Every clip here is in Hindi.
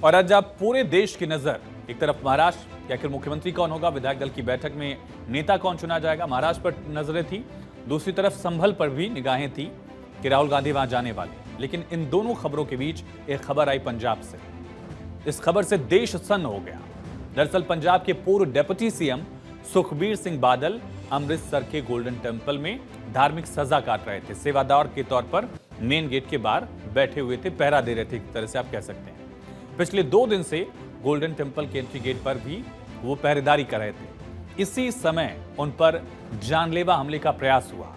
और आज आप पूरे देश की नजर एक तरफ महाराष्ट्र कि आखिर मुख्यमंत्री कौन होगा, विधायक दल की बैठक में नेता कौन चुना जाएगा, महाराष्ट्र पर नजरें थी। दूसरी तरफ संभल पर भी निगाहें थी कि राहुल गांधी वहां जाने वाले। लेकिन इन दोनों खबरों के बीच एक खबर आई पंजाब से। इस खबर से देश सन्न हो गया। दरअसल पंजाब के पूर्व डिप्टी सीएम सुखबीर सिंह बादल अमृतसर के गोल्डन टेंपल में धार्मिक सजा काट रहे थे। सेवादार के तौर पर मेन गेट के बाहर बैठे हुए थे, पहरा दे रहे थे, एक तरह से आप कह सकते हैं। पिछले 2 दिन से गोल्डन टेंपल के एंट्री गेट पर भी वो पहरेदारी कर रहे थे। इसी समय उन पर जानलेवा हमले का प्रयास हुआ।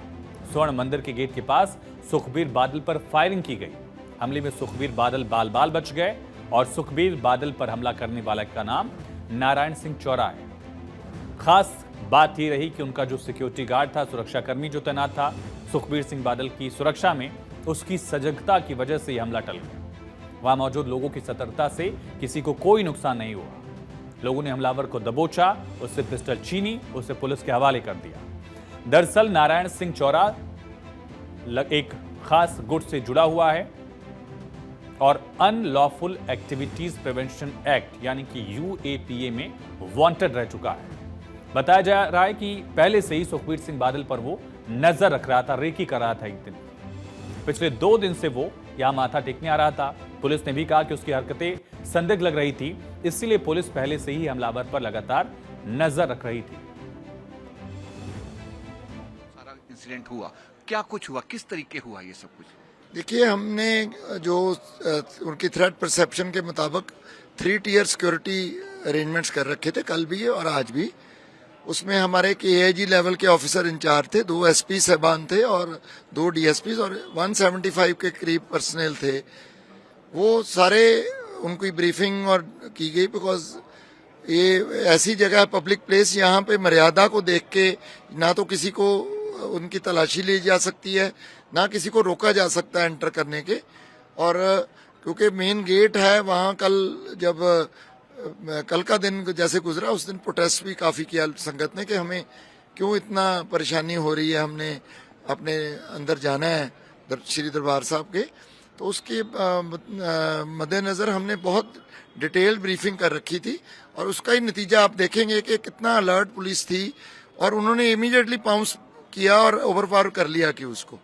स्वर्ण मंदिर के गेट के पास सुखबीर बादल पर फायरिंग की गई। हमले में सुखबीर बादल बाल बाल बच गए और सुखबीर बादल पर हमला करने वाले का नाम नारायण सिंह चौरा है। खास बात यह रही कि उनका जो सिक्योरिटी गार्ड था, सुरक्षाकर्मी जो तैनात था सुखबीर सिंह बादल की सुरक्षा में, उसकी सजगता की वजह से यह हमला टल गया। वहां मौजूद लोगों की सतर्कता से किसी को कोई नुकसान नहीं हुआ। लोगों ने हमलावर को दबोचा, उससे पिस्टल छीनी, उसे पुलिस के हवाले कर दिया। दरअसल नारायण सिंह चौरा एक खास गुट से जुड़ा हुआ है और अनलॉफुल एक्टिविटीज प्रिवेंशन एक्ट यानी कि यूएपीए में वांटेड रह चुका है। बताया जा रहा है कि पहले से ही सुखबीर सिंह बादल पर वो नजर रख रहा था, रेकी कर रहा था। एक दिन पिछले 2 दिन से वो यहां माथा टेकने आ रहा था। पुलिस ने भी कहा कि उसकी हरकतें संदिग्ध लग रही थी, इसलिए पुलिस पहले से ही हमलावर पर लगातार नजर रख रही थी। सारा इंसिडेंट हुआ, क्या कुछ हुआ, किस तरीके हुआ ये सब कुछ? देखिए, हमने जो उनकी थ्रेट परसेप्शन के मुताबिक 3 टियर सिक्योरिटी अरेंजमेंट्स कर रखे थे, कल भी और आज भी। उसमें हमारे एक एआईजी लेवल के ऑफिसर इंचार्ज थे, 2 एसपी साहबान थे और 2 डीएसपी और 175 के करीब पर्सनल थे। वो सारे उनकी ब्रीफिंग और की गई, बिकॉज ये ऐसी जगह है, पब्लिक प्लेस, यहाँ पे मर्यादा को देख के ना तो किसी को उनकी तलाशी ली जा सकती है, ना किसी को रोका जा सकता है एंटर करने के। और क्योंकि मेन गेट है वहाँ, कल का दिन जैसे गुजरा, उस दिन प्रोटेस्ट भी काफ़ी किया संगत ने कि हमें क्यों इतना परेशानी हो रही है, हमने अपने अंदर जाना है श्री दरबार साहब के। तो उसके मद्देनज़र हमने बहुत डिटेल ब्रीफिंग कर रखी थी और उसका ही नतीजा आप देखेंगे कि कितना अलर्ट पुलिस थी और उन्होंने इमीडिएटली पाउंस किया और ओवरपावर कर लिया कि उसको।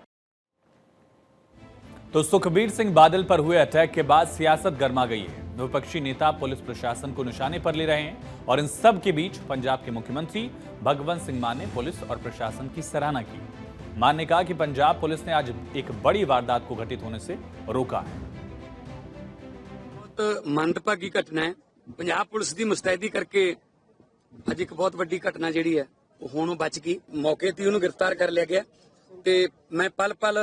तो सुखबीर सिंह बादल पर हुए अटैक के बाद सियासत गर्मा गई है। विपक्षी नेता पुलिस प्रशासन को निशाने पर ले रहे हैं और इन सब के बीच पंजाब के मुख्यमंत्री भगवंत सिंह मान ने पुलिस और प्रशासन की सराहना की। मान ने कहा कि पंजाब पुलिस ने आज एक बड़ी वारदात को घटित होने से रोका है। बहुत मंदभागी घटना है। पंजाब पुलिस की मुस्तैदी करके अज एक बहुत वड्डी घटना जिहड़ी है हुण बच गई। मौके ते उहनूं गिरफ्तार कर लिया गया ते मैं पल पल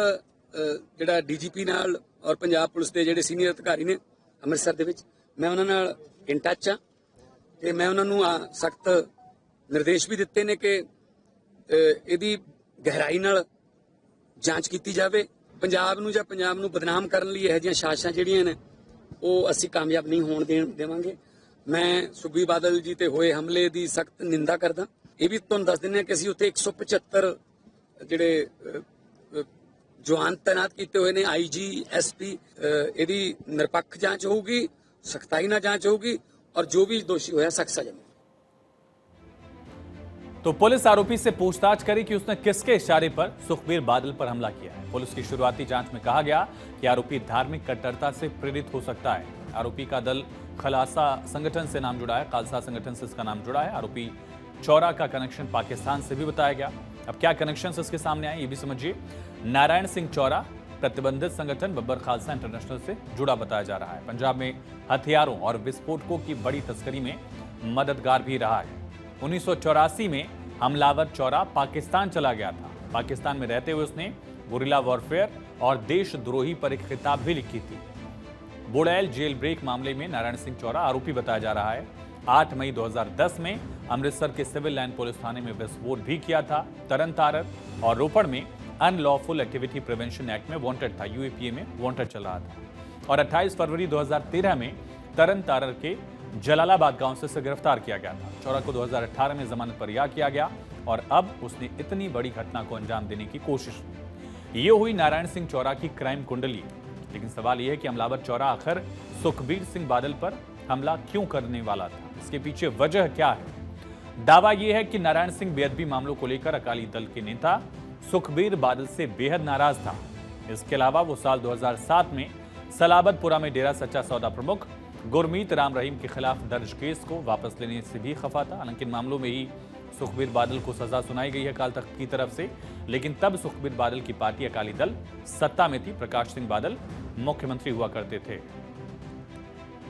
जिहड़ा डीजीपी नाल और पंजाब पुलिस के जिहड़े सीनियर अधिकारी ने अमृतसर दे विच, मैं उहनां नाल इन टच हाँ ते मैं उहनां नूं सख्त निर्देश भी दिते ने कि इहदी गहराई नाल जांच की जाए। पंजाब नूं जां पंजाब नूं बदनाम करन लई इहो जिहियां साजिशां जिहड़ियां ने ਉਹ ਅਸੀਂ ਕਾਮਯਾਬ ਨਹੀਂ ਹੋਣ ਦੇਵਾਂਗੇ। ਮੈਂ ਸੁਖਬੀਰ ਬਾਦਲ ਜੀ ਤੇ ਹੋਏ ਹਮਲੇ ਦੀ ਸਖਤ ਨਿੰਦਾ ਕਰਦਾ। ਇਹ ਵੀ ਤੁਹਾਨੂੰ ਦੱਸ ਦਿੰਦੇ ਹਾਂ ਕਿ ਅਸੀਂ ਉੱਥੇ 175 ਜਿਹੜੇ ਜਵਾਨ ਤੈਨਾਤ ਕੀਤੇ ਹੋਏ ਨੇ, ਆਈਜੀ ਐਸਪੀ। ਇਹਦੀ ਨਿਰਪੱਖ ਜਾਂਚ ਹੋਊਗੀ, ਸਖਤਾਈ ਨਾਲ ਜਾਂਚ ਹੋਊਗੀ और जो भी दोषी होया सख्त सजा मिलेगी। तो पुलिस आरोपी से पूछताछ करी कि उसने किसके इशारे पर सुखबीर बादल पर हमला किया है। पुलिस की शुरुआती जांच में कहा गया कि आरोपी धार्मिक कट्टरता से प्रेरित हो सकता है। आरोपी का दल खलासा संगठन से नाम जुड़ा है, खालसा संगठन से इसका नाम जुड़ा है। आरोपी चौरा का कनेक्शन पाकिस्तान से भी बताया गया। अब क्या कनेक्शन इसके सामने आए ये भी समझिए। नारायण सिंह चौरा प्रतिबंधित संगठन बब्बर खालसा इंटरनेशनल से जुड़ा बताया जा रहा है। पंजाब में हथियारों और विस्फोटकों की बड़ी तस्करी में मददगार भी रहा है। 1984 में हमलावर चौरा पाकिस्तान चला गया था। पाकिस्तान में रहते हुए उसने गुरिल्ला वॉरफेयर और देशद्रोही पर एक खिताब भी लिखी थी। बोड़ैल जेल ब्रेक मामले में नारायण सिंह चौरा आरोपी बताया जा रहा है। 8 मई 2010 में अमृतसर के सिविल लाइन पुलिस थाने में विस्फोट भी किया था। तरन तारर और रोपड़ में अनलॉफुल एक्टिविटी प्रिवेंशन एक्ट में वांटेड था, यूएपीए में वांटेड चल रहा था। और 28 फरवरी 2013 में तरन तारर के जलालाबाद गांव से गिरफ्तार किया गया था। चौरा को 2018 में जमानत पर रिहा किया गया और अब उसने इतनी बड़ी घटना को अंजाम देने की कोशिश की। ये हुई नारायण सिंह चौरा की क्राइम कुंडली। लेकिन सवाल यह है कि हमलावर चौरा आखिर सुखबीर सिंह बादल पर हमला क्यों करने वाला था, इसके पीछे वजह क्या है। दावा यह है कि नारायण सिंह बेअदबी मामलों को लेकर अकाली दल के नेता सुखबीर बादल से बेहद नाराज था। इसके अलावा वो साल 2007 में सलाबतपुरा में डेरा सच्चा सौदा प्रमुख गुरमीत राम रहीम के खिलाफ दर्ज केस को वापस लेने से भी खफा था। हालांकि इन मामलों में ही सुखबीर बादल को सजा सुनाई गई है अकाली तख्त की तरफ से, लेकिन तब सुखबीर बादल की पार्टी अकाली दल सत्ता में थी। प्रकाश सिंह बादल मुख्यमंत्री हुआ करते थे।